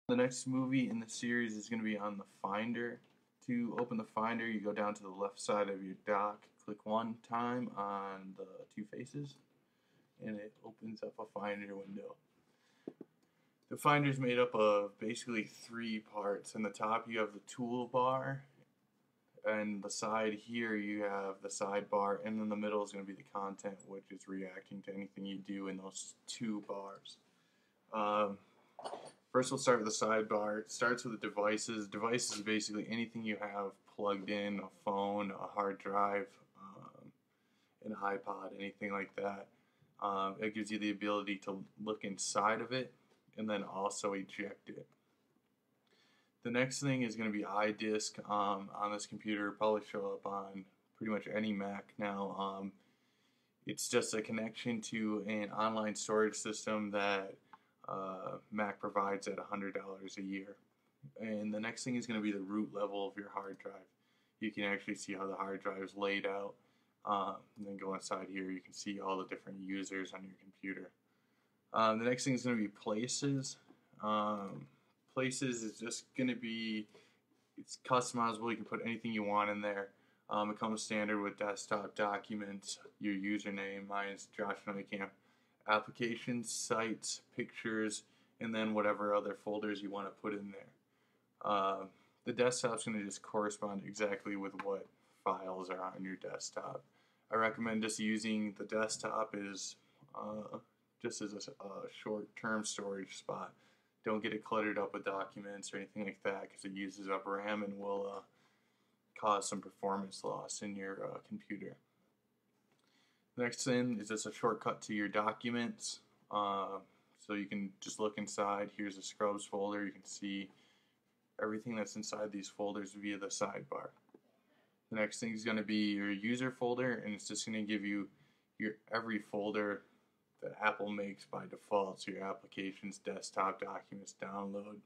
The next movie in the series is going to be on the Finder. To open the Finder, you go down to the left side of your dock, click one time on the two faces, and it opens up a Finder window. The Finder is made up of basically three parts. In the top, you have the toolbar, and the side here, you have the sidebar, and in the middle is going to be the content, which is reacting to anything you do in those two bars. Um, First, we'll start with the sidebar. It starts with the devices. Devices is basically anything you have plugged in, a phone, a hard drive, an iPod, anything like that. It gives you the ability to look inside of it and then also eject it. The next thing is going to be iDisk. On this computer, it'll probably show up on pretty much any Mac now. It's just a connection to an online storage system that Mac provides at $100 a year. And the next thing is going to be the root level of your hard drive. You can actually see how the hard drive is laid out. And then go inside here, you can see all the different users on your computer. The next thing is going to be Places. Places is just going to be, it's customizable. You can put anything you want in there. It comes standard with desktop documents, your username. Mine is Josh Neukamp. Applications, sites, pictures, and then whatever other folders you want to put in there. The desktop's going to just correspond exactly with what files are on your desktop. I recommend just using the desktop as just as a short-term storage spot. Don't get it cluttered up with documents or anything like that because it uses up RAM and will cause some performance loss in your computer. The next thing is just a shortcut to your documents. So you can just look inside. Here's a Scrubs folder. You can see everything that's inside these folders via the sidebar. The next thing is going to be your user folder, and it's just going to give you your every folder that Apple makes by default. So your applications, desktop documents, download,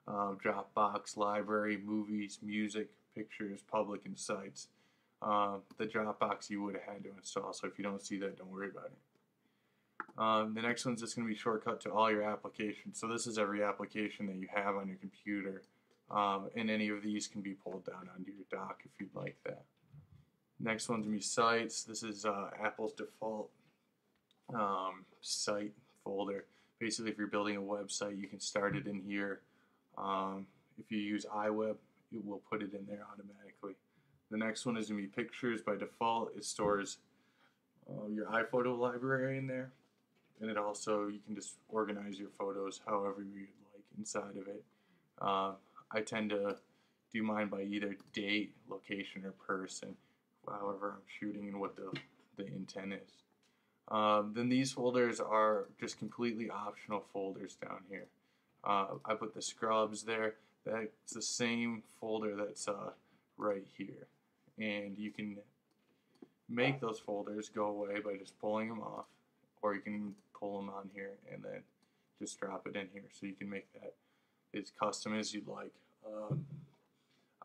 Dropbox, library, movies, music, pictures, public, and sites. The Dropbox you would have had to install, so if you don't see that, don't worry about it. The next one's just going to be shortcut to all your applications. So this is every application that you have on your computer, and any of these can be pulled down onto your dock if you'd like that. Next one's going to be sites. This is Apple's default site folder. Basically, if you're building a website, you can start it in here. If you use iWeb, it will put it in there automatically. The next one is going to be pictures. By default, it stores your iPhoto library in there. And it also, you can just organize your photos however you'd like inside of it. I tend to do mine by either date, location, or person, however I'm shooting and what the intent is. Then these folders are just completely optional folders down here. I put the Scrubs there. That's the same folder that's right here. And you can make those folders go away by just pulling them off, or you can pull them on here and then just drop it in here. So you can make that as custom as you'd like.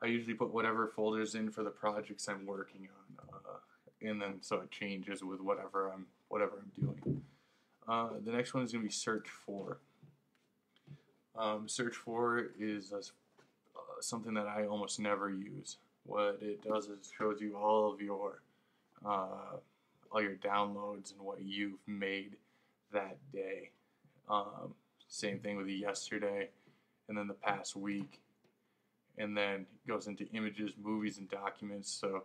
I usually put whatever folders in for the projects I'm working on, and then so it changes with whatever I'm doing. The next one is going to be search for. Search for is something that I almost never use. What it does is it shows you all your downloads and what you've made that day. Same thing with the yesterday, and then the past week, and then it goes into images, movies, and documents. So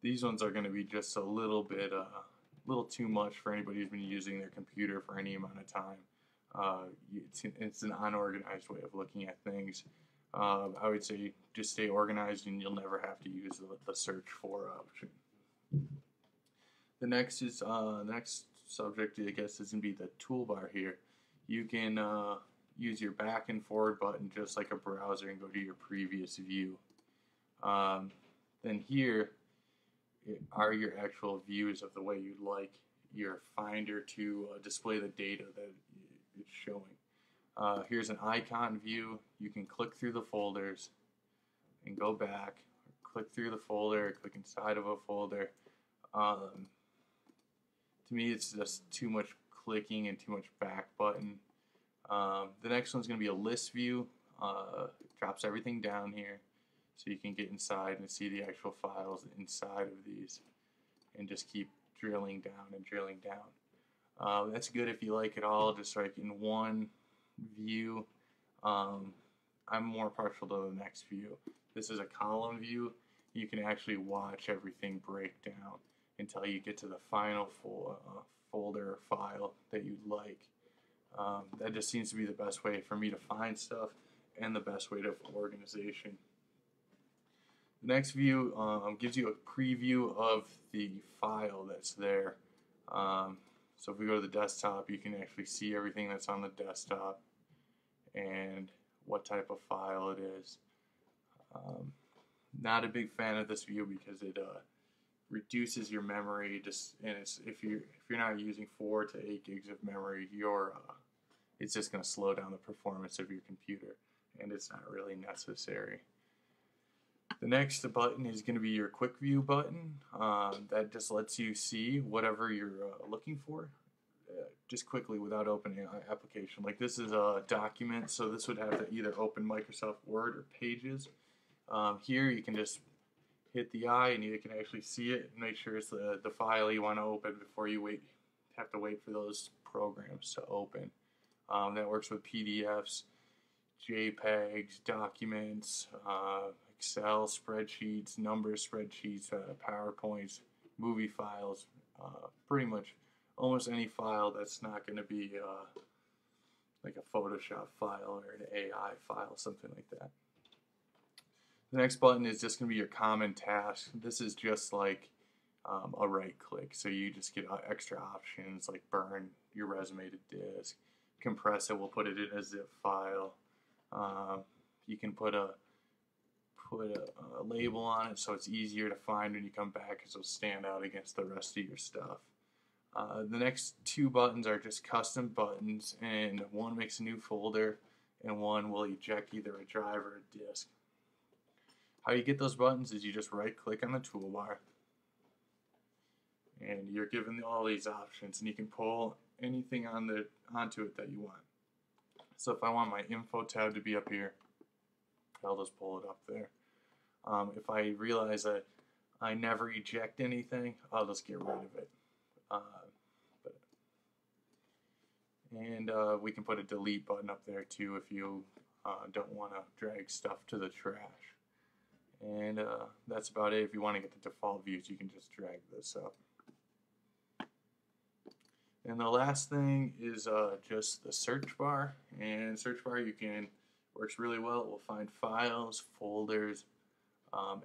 these ones are going to be just a little bit, little too much for anybody who's been using their computer for any amount of time. It's an unorganized way of looking at things. I would say just stay organized and you'll never have to use the search for option. The next subject, I guess, is going to be the toolbar here. You can use your back and forward button just like a browser and go to your previous view. Then here are your actual views of the way you'd like your Finder to display the data that it's showing. Here's an icon view. You can click through the folders and go back, click through the folder, click inside of a folder. To me, it's just too much clicking and too much back button. The next one's going to be a list view. Drops everything down here so you can get inside and see the actual files inside of these and just keep drilling down and drilling down. That's good if you like it all just like in one view. I'm more partial to the next view. This is a column view. You can actually watch everything break down until you get to the final folder or file that you'd like. That just seems to be the best way for me to find stuff and the best way to organization. The next view gives you a preview of the file that's there. So if we go to the desktop, you can actually see everything that's on the desktop and what type of file it is. Not a big fan of this view because it reduces your memory. And if you're not using 4 to 8 gigs of memory, it's just going to slow down the performance of your computer, and it's not really necessary. The next button is going to be your quick view button. That just lets you see whatever you're looking for just quickly without opening an application. Like this is a document, so this would have to either open Microsoft Word or Pages. Here you can just hit the eye and you can actually see it and make sure it's the file you want to open before you have to wait for those programs to open. That works with PDFs, JPEGs, documents, Excel spreadsheets, number spreadsheets, PowerPoints, movie files, pretty much almost any file that's not going to be like a Photoshop file or an AI file, something like that. The next button is just going to be your common task. This is just like a right click, so you just get extra options like burn your resume to disk, compress it, we'll put it in a zip file. You can put a label on it so it's easier to find when you come back because it'll stand out against the rest of your stuff. The next 2 buttons are just custom buttons, and one makes a new folder and one will eject either a drive or a disk. How you get those buttons is you just right click on the toolbar and you're given all these options, and you can pull anything onto it that you want. So if I want my info tab to be up here, I'll just pull it up there. If I realize that I never eject anything, I'll just get rid of it. We can put a delete button up there too if you don't want to drag stuff to the trash. And that's about it. If you want to get the default views, you can just drag this up. And the last thing is just the search bar. And search bar works really well. It will find files, folders,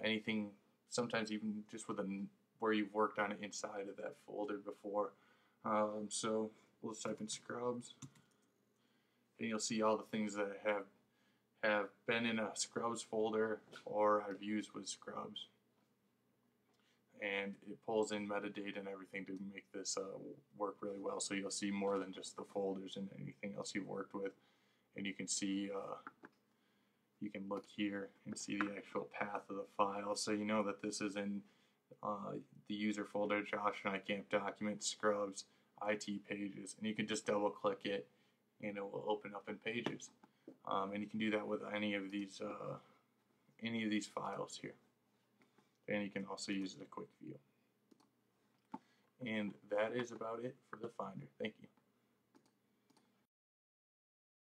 anything, sometimes even just where you've worked on it inside of that folder before. So we'll just type in Scrubs, and you'll see all the things that have been in a Scrubs folder or I've used with Scrubs. And it pulls in metadata and everything to make this work really well. So you'll see more than just the folders and anything else you've worked with. And you can see, you can look here and see the actual path of the file. So you know that this is in the user folder, Josh and I Camp Documents, Scrubs, IT Pages. And you can just double click it and it will open up in Pages. And you can do that with any of these files here. And you can also use the quick view. And that is about it for the Finder. Thank you.